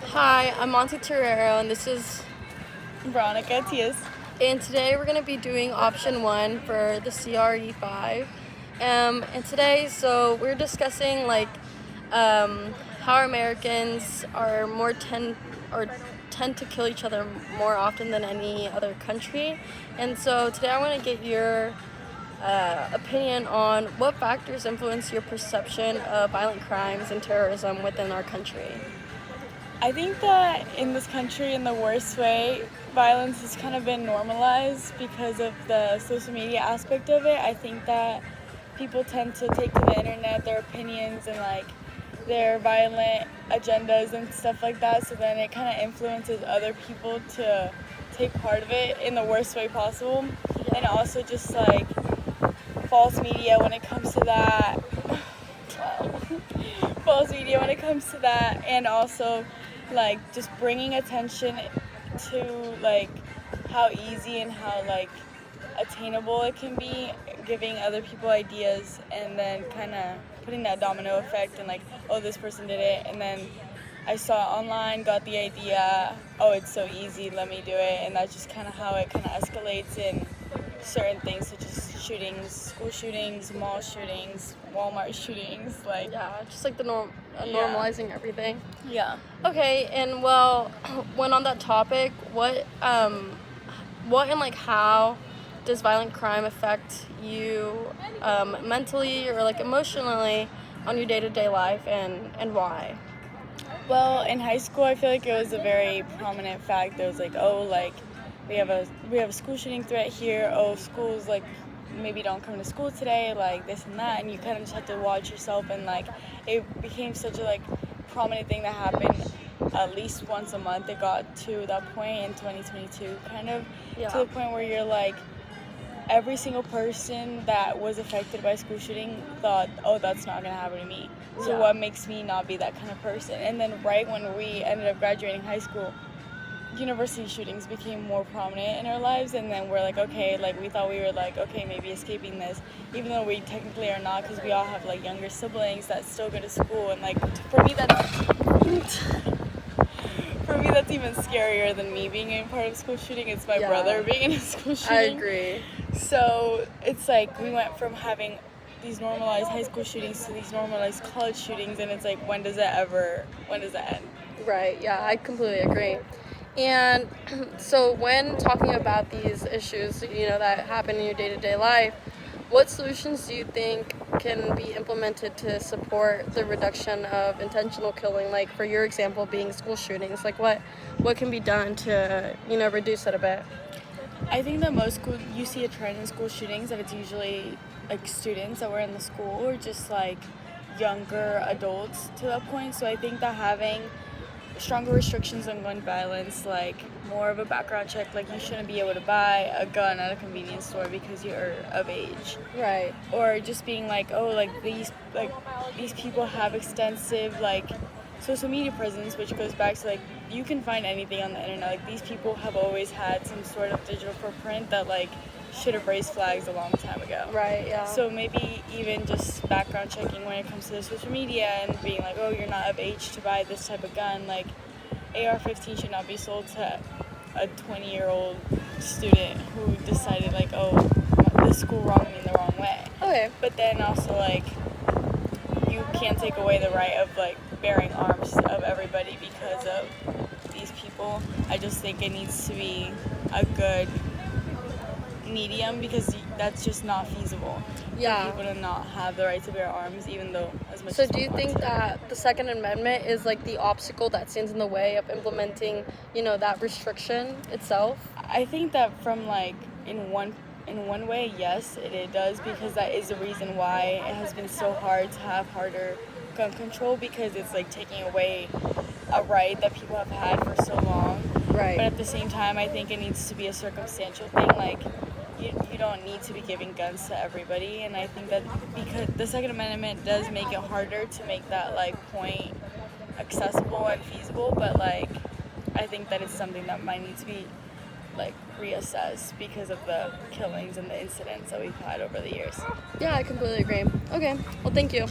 Hi, I'm Montze.t, and this is Veronica Tias. and today we're gonna be doing option one for the CRE5. And today, so we're discussing how Americans are more tend to kill each other more often than any other country. And so today I want to get your opinion on what factors influence your perception of violent crimes and terrorism within our country. I think that in this country, in the worst way, violence has kind of been normalized because of the social media aspect of it. I think that people tend to take to the internet their opinions and their violent agendas and stuff like that, so then it kind of influences other people to take part of it in the worst way possible. And also just false media when it comes to that. Wow. False media when it comes to that, and also just bringing attention to how easy and how attainable it can be, giving other people ideas, and then kind of putting that domino effect and oh, this person did it, and then I saw it online, got the idea, oh, it's so easy, let me do it. And that's just kind of how it kind of escalates in certain things, such as shootings, school shootings, mall shootings, Walmart shootings, Yeah, just like the Yeah. normalizing everything. yeah. Okay, and well, when on that topic, what and how does violent crime affect you mentally or emotionally on your day-to-day life, and why? Well, in high school, I feel like it was a very prominent fact. There was we have a school shooting threat here. Oh, schools maybe don't come to school today, this and that, and you kind of just have to watch yourself. And it became such a prominent thing that happened at least once a month. It got to that point in 2022, kind of to the point where you're every single person that was affected by school shooting thought, oh, that's not going to happen to me. So what makes me not be that kind of person? And then right when we ended up graduating high school, university shootings became more prominent in our lives. And then we're okay, we thought we were okay, maybe escaping this, even though we technically are not, because we all have younger siblings that still go to school. And for me, that's even scarier than me being a part of school shooting. It's my brother being in a school shooting. I agree. So it's we went from having these normalized high school shootings to these normalized college shootings, and it's when does that end? Right, yeah, I completely agree. And so when talking about these issues, that happen in your day-to-day life, what solutions do you think can be implemented to support the reduction of intentional killing? Like for your example being school shootings, what can be done to, reduce it a bit? I think that you see a trend in school shootings that it's usually students that were in the school, or just younger adults to that point. So I think that having stronger restrictions on gun violence, more of a background check, you shouldn't be able to buy a gun at a convenience store because you're of age. Right. Or just being these people have extensive social media presence, which goes back to you can find anything on the internet. These people have always had some sort of digital footprint that should have raised flags a long time ago. Right, yeah. So maybe even just background checking when it comes to the social media, and being oh, you're not of age to buy this type of gun. AR-15 should not be sold to a 20-year-old student who decided oh, this school wronged me in the wrong way. Okay. But then also you can't take away the right of bearing arms of everybody because of these people. I just think it needs to be a good medium, because that's just not feasible. Yeah. For people to not have the right to bear arms, even though as much. So as do you think that the Second Amendment is the obstacle that stands in the way of implementing, that restriction itself? I think that from in one way, yes, it does, because that is the reason why it has been so hard to have harder gun control, because it's taking away a right that people have had for so long. Right. But at the same time, I think it needs to be a circumstantial thing. You don't need to be giving guns to everybody, and I think that because the Second Amendment does make it harder to make that point accessible and feasible, but I think that it's something that might need to be reassessed because of the killings and the incidents that we've had over the years. Yeah, I completely agree. Okay, well, thank you.